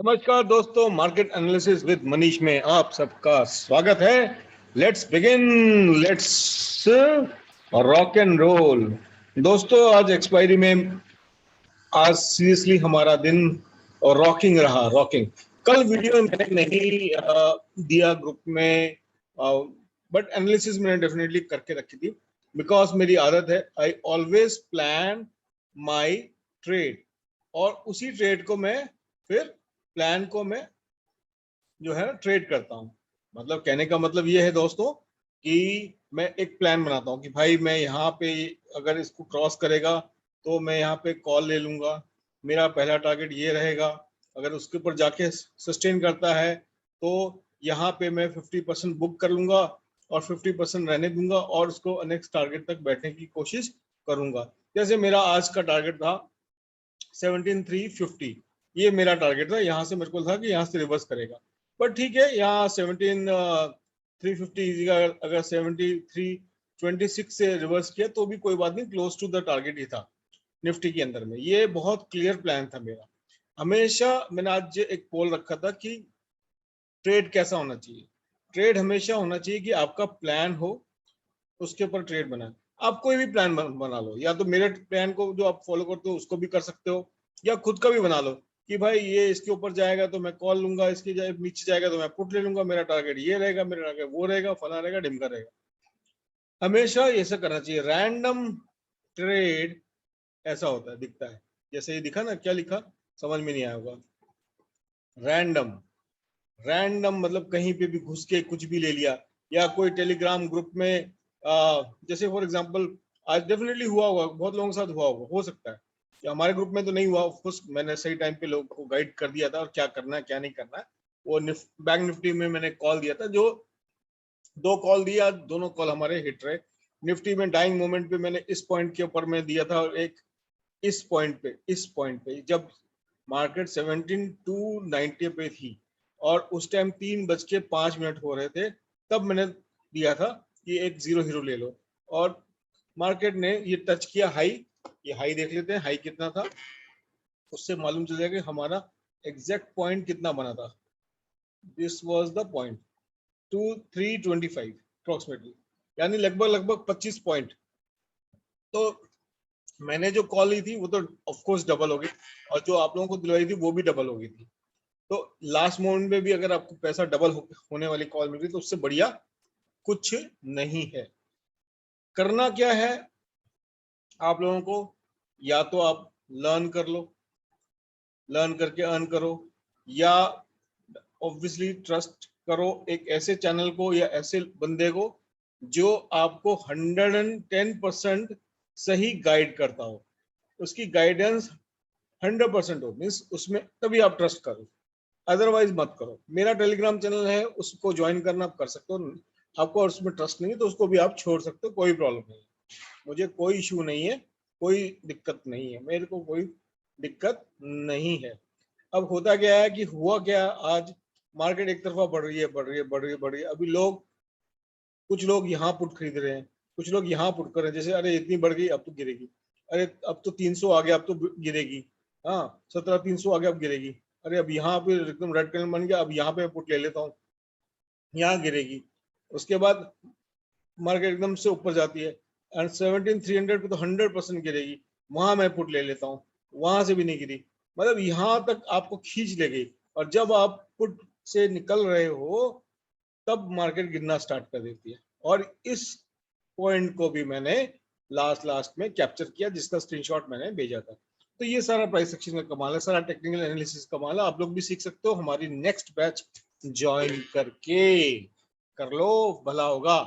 नमस्कार दोस्तों, market analysis with Manish में आप सबका स्वागत है। Let's begin, let's rock and roll. दोस्तों, आज एक्सपायरी में आज सीरियसली हमारा दिन रॉकिंग रहा। रॉकिंग कल वीडियो मैंने नहीं दिया ग्रुप में, बट एनालिसिस मैंने डेफिनेटली करके रखी थी बिकॉज मेरी आदत है, I always plan my trade और उसी ट्रेड को मैं फिर प्लान को मैं जो है ट्रेड करता हूँ। मतलब कहने का मतलब ये है दोस्तों कि मैं एक प्लान बनाता हूँ कि भाई मैं यहाँ पे अगर इसको क्रॉस करेगा तो मैं यहाँ पे कॉल ले लूंगा, मेरा पहला टारगेट ये रहेगा। अगर उसके ऊपर जाके सस्टेन करता है तो यहाँ पे मैं 50% बुक कर लूंगा और 50% रहने दूंगा और उसको नेक्स्ट टारगेट तक बैठने की कोशिश करूंगा। जैसे मेरा आज का टारगेट था 17,350, ये मेरा टारगेट था। यहाँ से मेरे को था कि यहाँ से रिवर्स करेगा, पर ठीक है, यहाँ 17,350 अगर 7326 से रिवर्स किया तो भी कोई बात नहीं, क्लोज टू द टारगेट ही था निफ्टी के अंदर में। ये बहुत क्लियर प्लान था मेरा। हमेशा मैंने आज एक पोल रखा था कि ट्रेड कैसा होना चाहिए। ट्रेड हमेशा होना चाहिए कि आपका प्लान हो, उसके ऊपर ट्रेड बनाए। आप कोई भी प्लान बना लो, या तो मेरे प्लान को जो आप फॉलो करते हो उसको भी कर सकते हो, या खुद का भी बना लो कि भाई ये इसके ऊपर जाएगा तो मैं कॉल लूंगा, इसके नीचे जाएगा तो मैं पुट ले लूंगा, मेरा टारगेट ये रहेगा, मेरा टारगेट वो रहेगा, फला रहेगा, ढिमका रहेगा। हमेशा ऐसा करना चाहिए। रैंडम ट्रेड ऐसा होता है, दिखता है जैसे ये दिखा ना, क्या लिखा समझ में नहीं आया होगा। रैंडम, रैंडम मतलब कहीं पे भी घुस के कुछ भी ले लिया, या कोई टेलीग्राम ग्रुप में जैसे फॉर एग्जांपल आज डेफिनेटली हुआ होगा, बहुत लोगों के साथ हुआ होगा, हो सकता है कि हमारे ग्रुप में तो नहीं हुआ। ऑफकोर्स मैंने सही टाइम पे लोगों को गाइड कर दिया था और क्या करना है क्या नहीं करना है। वो बैंक निफ्टी में मैंने कॉल दिया था, जो 2 कॉल दिया, दोनों कॉल हमारे हिट रहे। निफ्टी में डाइंग मोमेंट पे मैंने इस पॉइंट के ऊपर में दिया था, और एक इस पॉइंट पे जब मार्केट 17,290 पे थी और उस टाइम 3:05 हो रहे थे, तब मैंने दिया था कि एक जीरो हीरो ले लो। और मार्केट ने ये टच किया हाई। ये हाई देख लेते हैं, हाई कितना था, उससे मालूम चल जाएगा हमारा एग्जैक्ट पॉइंट कितना बना था। This was the point 2325 approximately, यानी लगभग 25 पॉइंट। तो मैंने जो कॉल ली थी वो तो ऑफ कोर्स डबल हो गई, और जो आप लोगों को दिलवाई थी वो भी डबल हो गई थी। तो लास्ट मोमेंट में भी अगर आपको पैसा डबल होने वाली कॉल मिल रही तो उससे बढ़िया कुछ नहीं है। करना क्या है आप लोगों को, या तो आप लर्न कर लो, लर्न करके अर्न करो, या ऑब्वियसली ट्रस्ट करो एक ऐसे चैनल को या ऐसे बंदे को जो आपको 110% सही गाइड करता हो, उसकी गाइडेंस 100% हो, मीन्स उसमें तभी आप ट्रस्ट करो, अदरवाइज मत करो। मेरा टेलीग्राम चैनल है, उसको ज्वाइन करना आप कर सकते हो। आपको उसमें ट्रस्ट नहीं है तो उसको भी आप छोड़ सकते हो, कोई प्रॉब्लम नहीं है, मुझे कोई इशू नहीं है, कोई दिक्कत नहीं है, मेरे को कोई दिक्कत नहीं है। अब होता क्या है कि हुआ क्या, आज मार्केट एक तरफा बढ़ रही है, बढ़ रही है, बढ़ रही है, बढ़ रही है। अभी लोग, कुछ लोग यहाँ पुट खरीद रहे हैं, कुछ लोग यहाँ पुट कर रहे हैं, जैसे अरे इतनी बढ़ गई अब तो गिरेगी, अरे अब तो 300 आ गया अब तो गिरेगी, हाँ 17,300 आ गया अब गिरेगी, अरे अब यहाँ पे एकदम रेड कैंडल बन गया, अब यहाँ पे पुट ले लेता हूँ, यहाँ गिरेगी। उसके बाद मार्केट एकदम से ऊपर जाती है एंड 17,300 पे तो 100% गिरेगी, वहां मैं पुट ले लेता हूँ, वहां से भी नहीं गिरी। मतलब यहाँ तक आपको खींच ले गई, और जब आप पुट से निकल रहे हो तब मार्केट गिरना स्टार्ट कर देती है। और इस पॉइंट को भी मैंने लास्ट में कैप्चर किया, जिसका स्क्रीनशॉट मैंने भेजा था। तो ये सारा प्राइस एक्शन का कमाल है, सारा टेक्निकल एनालिसिस कमाल है। आप लोग भी सीख सकते हो, हमारी नेक्स्ट बैच ज्वाइन करके कर लो, भला होगा।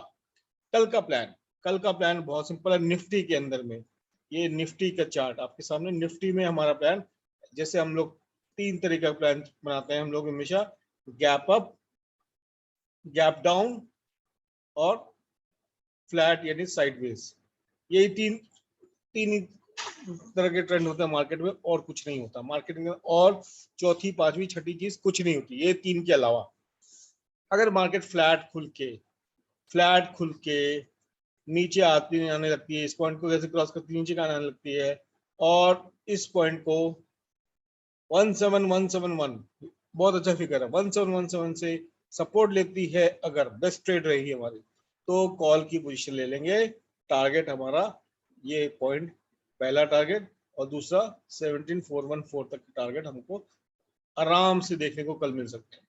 कल का प्लान बहुत सिंपल है। निफ्टी के अंदर में ये निफ्टी का चार्ट आपके सामने, निफ्टी में हमारा प्लान, जैसे हम लोग 3 तरीके का प्लान बनाते हैं हम लोग हमेशा, गैप अप, गैप डाउन और फ्लैट यानी साइडवेज। यही तीन तीन ही तरह के ट्रेंड होते हैं मार्केट में, और कुछ नहीं होता मार्केट में, और चौथी पांचवी छठी चीज कुछ नहीं होती ये तीन के अलावा। अगर मार्केट फ्लैट खुल के नीचे आती आने लगती है, इस पॉइंट को कैसे क्रॉस करती है, नीचे का आने लगती है, और इस पॉइंट को 17171 बहुत अच्छा फिगर है। 1717 से सपोर्ट लेती है, अगर बेस्ट ट्रेड रहेगी हमारी तो कॉल की पोजीशन ले लेंगे। टारगेट हमारा ये पॉइंट पहला टारगेट, और दूसरा 17414 तक टारगेट हमको आराम से देखने को कल मिल सकते हैं।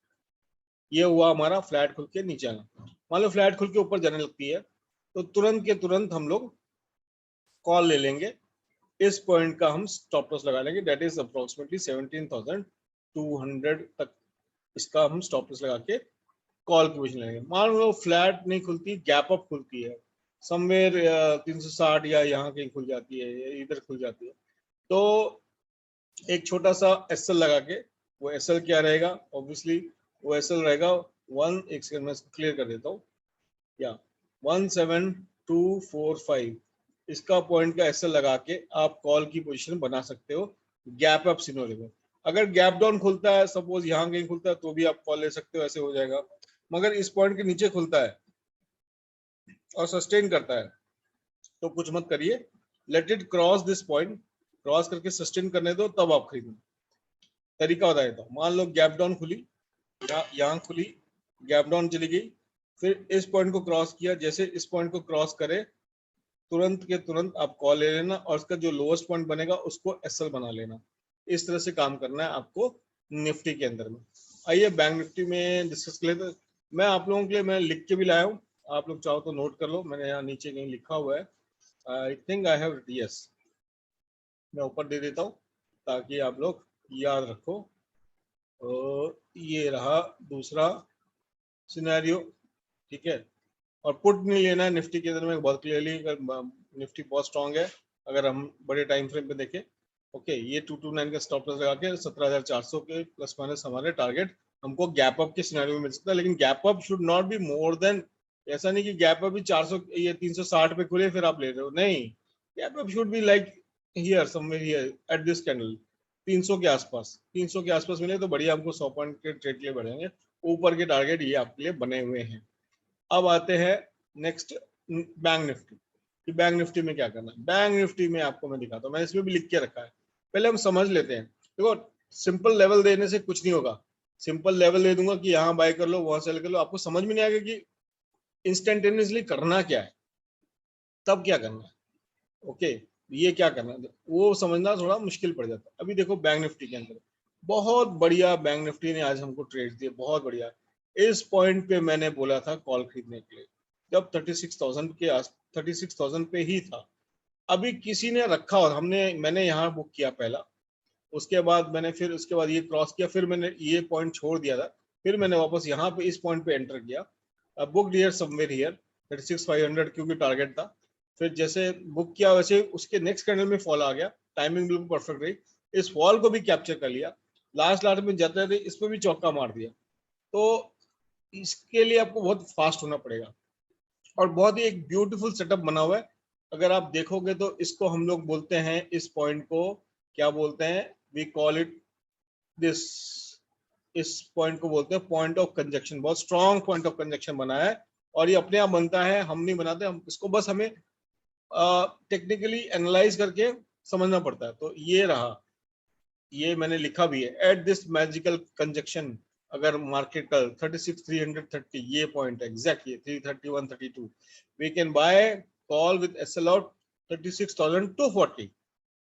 ये हुआ हमारा फ्लैट खुल के नीचे आना। मान लो फ्लैट खुल के ऊपर जाने लगती है तो तुरंत के तुरंत हम लोग कॉल ले लेंगे। इस पॉइंट का हम स्टॉप लॉस लगा लेंगे, दैट इज अप्रोक्सीमेटली 17,200 तक। इसका हम स्टॉप लॉस लगा के कॉल की पोजीशन लेंगे। मान लो फ्लैट नहीं खुलती, गैप अप खुलती है समवेयर 360 या यहाँ कहीं खुल जाती है या इधर खुल जाती है, तो एक छोटा सा एसएल लगा के, वो एसएल क्या रहेगा, ऑब्वियसली वो एसएल रहेगा एक सेकंड में क्लियर कर देता हूँ, या 17245 इसका पॉइंट का एसएल लगा के आप कॉल की पोजीशन बना सकते हो गैप अप सिनेरियो में। अगर गैप डाउन खुलता है, सपोज यहाँ कहीं खुलता है, तो भी आप कॉल ले सकते हो, ऐसे हो जाएगा। मगर इस पॉइंट के नीचे खुलता है और सस्टेन करता है तो कुछ मत करिए, let it cross this point, cross करके सस्टेन करने दो, तब आप खरीदना। तरीका बता देता हूँ। मान लो गैप डाउन खुली, यहाँ खुली, गैप डाउन चली गई, फिर इस पॉइंट को क्रॉस किया, जैसे इस पॉइंट को क्रॉस करे तुरंत के तुरंत आप कॉल ले लेना, और उसका जो लोएस्ट पॉइंट बनेगा उसको एसएल बना लेना। इस तरह से काम करना है आपको निफ्टी के अंदर में। आइए बैंक निफ्टी में डिस्कस कर लेते। मैं आप लोगों के लिए मैं लिख के भी लाया हूँ, आप लोग चाहो तो नोट कर लो, मैंने यहाँ नीचे कहीं लिखा हुआ है। I think I have, yes, मैं ऊपर दे देता हूँ ताकि आप लोग याद रखो। और ये रहा दूसरा सिनेरियो, ठीक है। और पुट नहीं लेना है निफ्टी के अंदर में, बहुत क्लियरली, निफ्टी बहुत स्ट्रांग है अगर हम बड़े टाइम फ्रेम पे देखें। ओके, ये 229 का स्टॉप लॉस लगा के 17,400 के प्लस माइनस हमारे टारगेट हमको गैप अप के सिनेरियो में मिल सकता है। लेकिन gap up should not be more than, ऐसा नहीं कि गैप अप भी 400 ये 360 पे खुले फिर आप ले रहे हो, नहीं। Gap up should be like here somewhere here at this candle, 300 के आसपास, 300 के आसपास मिले तो बढ़िया, हमको 100 पॉइंट के ट्रेड के लिए बढ़ेंगे। ऊपर के टारगेट ये आपके लिए बने हुए हैं। अब आते हैं नेक्स्ट बैंक निफ्टी कि बैंक निफ्टी में क्या करना है। बैंक निफ्टी में आपको मैं दिखाता हूँ, मैंने इसमें भी लिख के रखा है, पहले हम समझ लेते हैं। देखो, सिंपल लेवल देने से कुछ नहीं होगा। सिंपल लेवल दे दूंगा कि यहाँ बाय कर लो, वहां सेल कर लो, आपको समझ में नहीं आएगा कि इंस्टेंटेनियसली करना क्या है, तब क्या करना है। ओके, ये क्या करना है वो समझना थोड़ा मुश्किल पड़ जाता है। अभी देखो बैंक निफ्टी के अंदर बहुत बढ़िया बैंक निफ्टी ने आज हमको ट्रेड दिए, बहुत बढ़िया। इस पॉइंट पे मैंने बोला था कॉल खरीदने के लिए, जब 36,000 के आस 36,000 पे ही था। अभी किसी ने रखा और मैंने यहाँ बुक किया पहला, उसके बाद मैंने फिर उसके बाद ये क्रॉस किया, फिर मैंने ये पॉइंट छोड़ दिया था, फिर मैंने वापस यहाँ पे इस पॉइंट पे एंटर किया। बुक हियर समवेयर हियर 36,500 क्योंकि टारगेट था। फिर जैसे बुक किया वैसे उसके नेक्स्ट कैंडल में फॉल आ गया, टाइमिंग बिल्कुल परफेक्ट रही, इस फॉल को भी कैप्चर कर लिया, लास्ट में जाते थे इस पर भी चौका मार दिया। तो इसके लिए आपको बहुत फास्ट होना पड़ेगा, और बहुत ही एक ब्यूटीफुल सेटअप बना हुआ है। अगर आप देखोगे तो इसको हम लोग बोलते हैं, इस पॉइंट को क्या बोलते हैं, वी कॉल इट दिस, इस पॉइंट को बोलते हैं पॉइंट ऑफ कंजक्शन। बहुत स्ट्रॉन्ग पॉइंट ऑफ कंजक्शन बना है, और ये अपने आप बनता है, हम नहीं बनाते, हम इसको बस हमें टेक्निकली एनालाइज करके समझना पड़ता है। तो ये रहा, ये मैंने लिखा भी है, एट दिस मैजिकल कंजक्शन, अगर मार्केट का 36,330 ये पॉइंट एग्जैक्ट ये 331.32 we can buy call with SL out 36,240,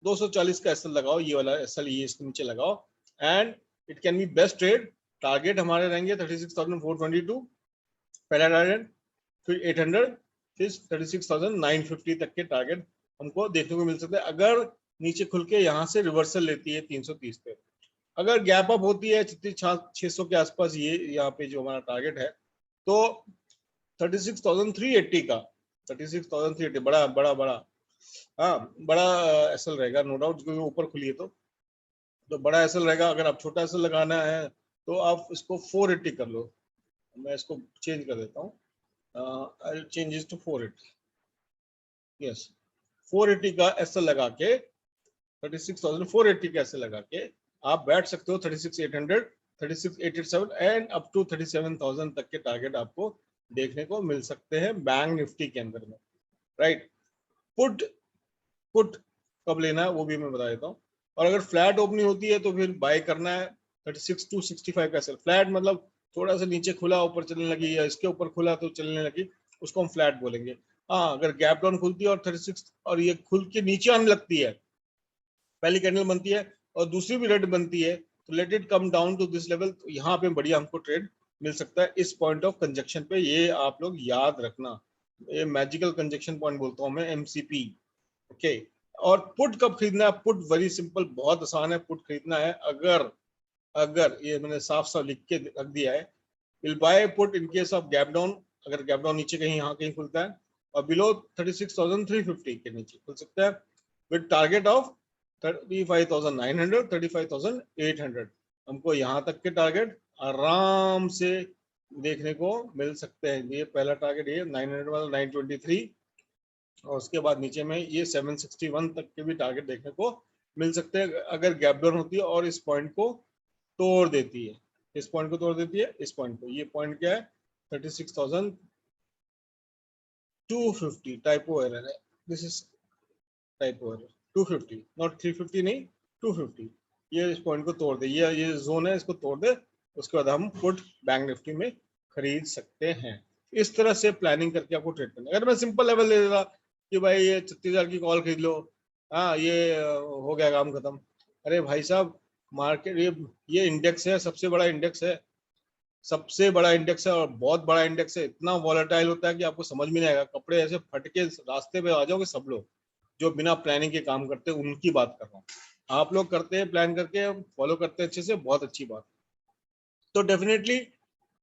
240 का एसएल लगाओ, ये वाला एसएल ये इसके नीचे लगाओ, and it can be best trade. Target हमारे रहेंगे 36,422 पहला टारगेट, फिर 800, फिर 36,950 तक के टारगेट हमको देखने को मिल सकते हैं, अगर नीचे खुल के यहाँ से रिवर्सल लेती है 330 पे। अगर गैप अप होती है 600 के आसपास, ये यहाँ पे जो हमारा टारगेट है, तो 36,380 का, 36,380 बड़ा बड़ा बड़ा, हाँ बड़ा एसएल रहेगा नो डाउट, क्योंकि ऊपर खुली है तो बड़ा एसएल रहेगा। अगर आप छोटा एसएल लगाना है तो आप इसको 480 कर लो, मैं इसको चेंज कर देता हूँ, I change it to 480, yes 480 का एसएल लगा के, 36,480 का एसएल लगा के आप बैठ सकते हो 36,800, 36,887 एंड अप टू 37,000 तक के टारगेट आपको देखने को मिल सकते हैं बैंक निफ्टी के अंदर में, राइट। पुट पुट कब लेना है वो भी मैं बता देता हूँ। और अगर फ्लैट ओपनिंग होती है तो फिर बाय करना है, 36 to 65 का सेल। फ्लैट मतलब थोड़ा सा नीचे खुला ऊपर चलने लगी, या इसके ऊपर खुला तो चलने लगी, उसको हम फ्लैट बोलेंगे। हाँ, अगर गैप डाउन खुलती है और 36 और ये खुल के नीचे आने लगती है, पहली कैंडल बनती है और दूसरी भी रेड बनती है, तो let it come down to this level, तो यहाँ पे बढ़िया हमको ट्रेड मिल सकता है इस पॉइंट ऑफ कंजक्शन पे। ये आप लोग याद रखना, ये मैजिकल कंजक्शन पॉइंट बोलता हूँ मैं, एमसीपी। ओके, और पुट कब खरीदना है? पुट वेरी सिंपल, बहुत आसान है पुट खरीदना है। अगर अगर ये मैंने साफ साफ लिख के रख दिया है, will buy put in case of gap down, अगर गैप डाउन नीचे कहीं यहाँ कहीं खुलता है और बिलो 36,350 के नीचे खुल सकता है, विद टारगेट ऑफ 35,900 35,800। हमको यहाँ तक के टारगेट आराम से देखने को मिल सकते हैं। ये पहला टारगेट ये 900 वाला 923, और उसके बाद नीचे में ये 761 तक के भी टारगेट देखने को मिल सकते हैं अगर गैप डाउन होती है और इस पॉइंट को तोड़ देती है। इस पॉइंट को तोड़ देती है, इस पॉइंट को। ये पॉइंट क्या है? 36,250, टाइपो एरर है, this is typo error. 250 not 350 नहीं, 250। ये इस पॉइंट को तोड़ दे, ये जोन है, इसको तोड़ दे, उसके बाद हम पुट बैंक निफ्टी में खरीद सकते हैं। इस तरह से प्लानिंग करके आपको ट्रेड करना है। अगर मैं सिंपल लेवल दे देता कि भाई ये 36,000 की कॉल खरीद लो, हाँ ये हो गया काम खत्म। अरे भाई साहब, मार्केट ये इंडेक्स है, सबसे बड़ा इंडेक्स है, सबसे बड़ा इंडेक्स है और बहुत बड़ा इंडेक्स है। इतना वॉलेटाइल होता है कि आपको समझ में नहीं आएगा। कपड़े ऐसे फट के रास्ते पे आ जाओगे सब लोग जो बिना प्लानिंग के काम करते हैं, उनकी बात कर रहा हूँ। आप लोग करते हैं प्लान करके, फॉलो करते हैं अच्छे से, बहुत अच्छी बात। तो डेफिनेटली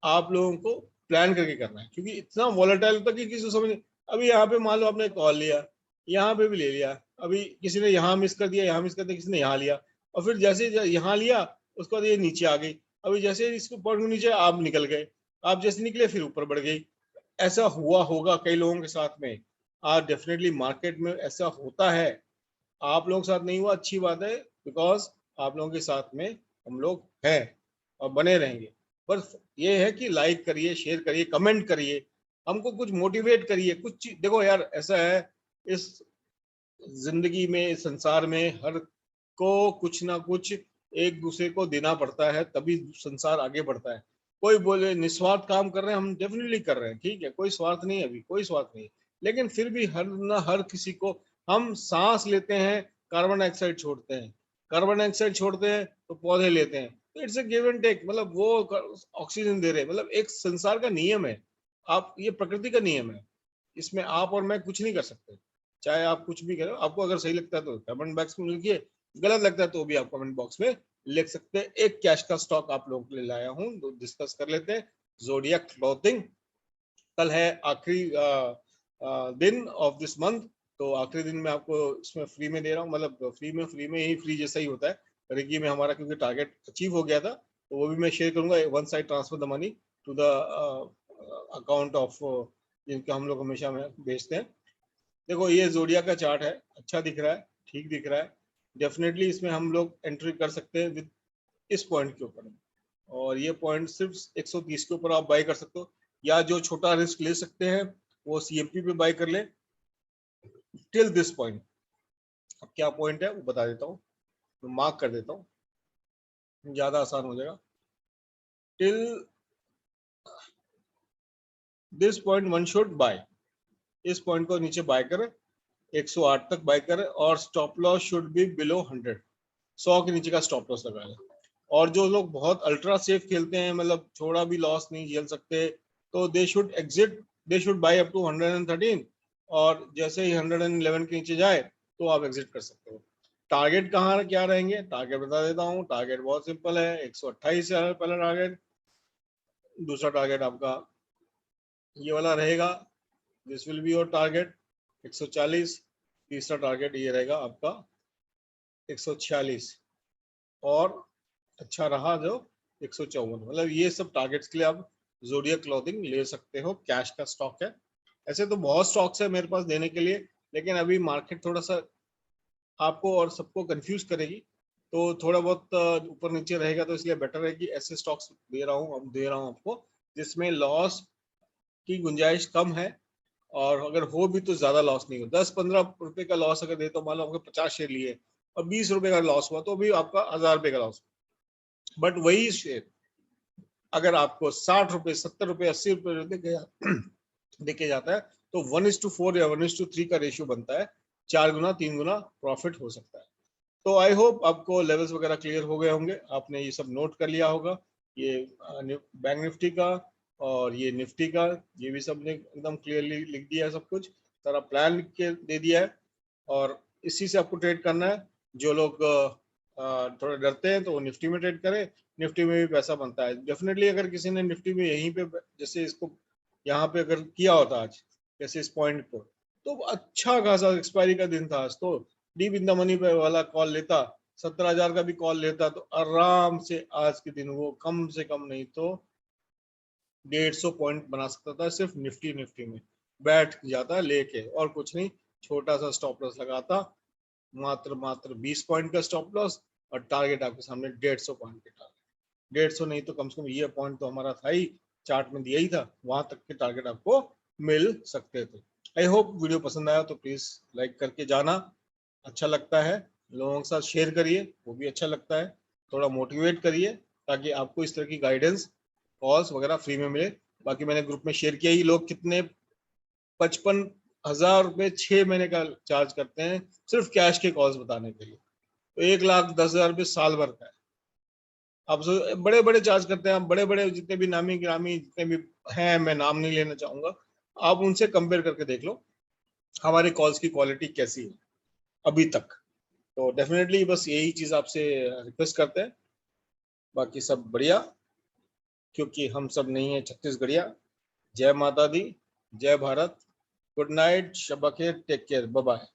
आप लोगों को प्लान करके करना है, क्योंकि इतना वॉलेटाइल होता है कि किसी को समझ नहीं। अभी यहाँ पे मान लो आपने कॉल लिया, यहाँ पे भी ले लिया, अभी किसी ने यहाँ मिस कर दिया, यहाँ मिस कर दिया, किसी ने यहाँ लिया, और फिर जैसे यहाँ लिया उसके बाद ये नीचे आ गई। अभी जैसे इसको पॉइंट नीचे आप निकल गए, आप जैसे निकले फिर ऊपर बढ़ गई। ऐसा हुआ होगा कई लोगों के साथ में। आज डेफिनेटली मार्केट में ऐसा होता है। आप लोगों के साथ नहीं हुआ, अच्छी बात है, बिकॉज आप लोगों के साथ में हम लोग हैं और बने रहेंगे। बस ये है कि लाइक करिए, शेयर करिए, कमेंट करिए, हमको कुछ मोटिवेट करिए। कुछ देखो यार, ऐसा है इस जिंदगी में, इस संसार में हर को कुछ ना कुछ एक दूसरे को देना पड़ता है, तभी संसार आगे बढ़ता है। कोई बोले निस्वार्थ काम कर रहे हैं, हम डेफिनेटली कर रहे हैं, ठीक है, कोई स्वार्थ नहीं है, अभी कोई स्वार्थ नहीं है। लेकिन फिर भी हर ना हर किसी को, हम सांस लेते हैं, कार्बन डाइऑक्साइड छोड़ते हैं, कार्बन डाइऑक्साइड छोड़ते हैं तो पौधे लेते हैं, तो it's a give and take. मतलब वो ऑक्सीजन दे रहे हैं, मतलब एक संसार का नियम है। आप, ये प्रकृति का नियम है, इसमें आप और मैं कुछ नहीं कर सकते। चाहे आप कुछ भी करो, आपको अगर सही लगता है तो कमेंट बॉक्स में लिखिए, गलत लगता है तो भी आप कमेंट बॉक्स में लिख सकते हैं। एक कैश का स्टॉक आप लोगों के लिए लाया हूं, तो डिस्कस कर लेते हैं। जोडियक क्लॉथिंग, कल है आखिरी दिन ऑफ दिस मंथ, तो आखिरी दिन में आपको इसमें फ्री में दे रहा हूँ, मतलब फ्री में ही, फ्री जैसा ही होता है। रिकी में हमारा क्योंकि टारगेट अचीव हो गया था, तो वो भी मैं शेयर करूंगा। One side transfer the money to the account of जिनका हम लोग हमेशा में भेजते हैं। देखो ये जोडिया का चार्ट है, अच्छा दिख रहा है, ठीक दिख रहा है। डेफिनेटली इसमें हम लोग एंट्री कर सकते हैं विद इस पॉइंट के ऊपर, और ये पॉइंट सिर्फ 130 के ऊपर आप बाय कर सकते हो, या जो छोटा रिस्क ले सकते हैं वो सीएमपी पे बाय कर ले टिल दिस पॉइंट। अब क्या पॉइंट है वो बता देता हूँ, मैं मार्क कर देता हूँ, ज्यादा आसान हो जाएगा। Till this point one should buy, इस पॉइंट को नीचे बाय करें, 108 तक बाय करें, और stop loss should be below 100, 100 के नीचे का स्टॉप लॉस लगाएं। और जो लोग बहुत अल्ट्रा सेफ खेलते हैं, मतलब थोड़ा भी लॉस नहीं झेल सकते, तो they should exit, they should buy up to 113, और जैसे ही 111 के नीचे जाए तो आप एग्जिट कर सकते हो। टारगेट कहाँ क्या रहेंगे, टारगेट बता देता हूँ। टारगेट बहुत सिंपल है, 128 है पहला टारगेट, दूसरा टारगेट आपका ये वाला रहेगा, this will be your target 140, तीसरा टारगेट ये रहेगा आपका 146, और अच्छा रहा जो 154। मतलब ये सब टारगेट्स के लिए आप जोडियक क्लॉथिंग ले सकते हो, कैश का स्टॉक है। ऐसे तो बहुत स्टॉक्स है मेरे पास देने के लिए, लेकिन अभी मार्केट थोड़ा सा आपको और सबको कंफ्यूज करेगी, तो थोड़ा बहुत ऊपर नीचे रहेगा, तो इसलिए बेटर है कि ऐसे स्टॉक्स दे रहा हूँ, अब दे रहा हूँ आपको जिसमें लॉस की गुंजाइश कम है, और अगर हो भी तो ज्यादा लॉस नहीं हो। 10-15 रुपए का लॉस अगर दे, तो मान लो आपको 50 शेयर लिए और 20 रुपए का लॉस हुआ, तो भी आपका 1000 रुपए का लॉस। बट वही शेयर अगर आपको 60 रुपए, 70 रुपए, 80 रुपए देखे जाता है तो 1:4 या 1:3 का रेशियो बनता है, 4 गुना 3 गुना प्रॉफिट हो सकता है। तो आई होप आपको लेवल्स वगैरह क्लियर हो गए होंगे, आपने ये सब नोट कर लिया होगा, ये बैंक निफ्टी का और ये निफ्टी का, ये भी सबने एकदम क्लियरली लिख दिया है, सब कुछ सारा प्लान लिख के दे दिया है और इसी से आपको ट्रेड करना है। जो लोग थोड़ा डरते हैं तो वो निफ्टी में ट्रेड करें, निफ्टी में भी पैसा बनता है डेफिनेटली। अगर किसी ने निफ्टी में यहीं पे जैसे इसको यहाँ पे अगर किया होता आज जैसे इस पॉइंट को, तो अच्छा खासा एक्सपायरी का दिन था आज, तो डीप इन द मनी पे वाला कॉल लेता, 17,000 का भी कॉल लेता तो आराम से आज के दिन वो कम से कम नहीं तो 150 पॉइंट बना सकता था, सिर्फ निफ्टी में बैठ जाता लेके और कुछ नहीं। छोटा सा स्टॉप लॉस लगाता, मात्र 20 पॉइंट का स्टॉप लॉस और टारगेट आपके सामने 150 पॉइंट के टारगेट, 150 नहीं तो कम से कम ये पॉइंट तो हमारा था ही, चार्ट में दिया ही था, वहां तक के टारगेट आपको मिल सकते थे। आई होप वीडियो पसंद आया तो प्लीज लाइक करके जाना, अच्छा लगता है लोगों के साथ शेयर करिए, वो भी अच्छा लगता है, थोड़ा मोटिवेट करिए ताकि आपको इस तरह की गाइडेंस कॉल्स वगैरह फ्री में मिले। बाकी मैंने ग्रुप में शेयर किया ही, लोग कितने 55,000 रुपए 6 महीने का चार्ज करते हैं सिर्फ कैश के कॉल्स बताने के लिए, तो 1,10,000 रुपये साल भर का है। आप बड़े बड़े चार्ज करते हैं, बड़े बड़े जितने भी नामी ग्रामी जितने भी हैं, मैं नाम नहीं लेना चाहूंगा, आप उनसे कंपेयर करके देख लो हमारे कॉल्स की क्वालिटी कैसी है अभी तक। तो डेफिनेटली बस यही चीज आपसे रिक्वेस्ट करते हैं, बाकी सब बढ़िया, क्योंकि हम सब नहीं है छत्तीसगढ़िया। जय माता दी, जय भारत, गुड नाइट, शब्बा खैर, टेक केयर, बाय बाय।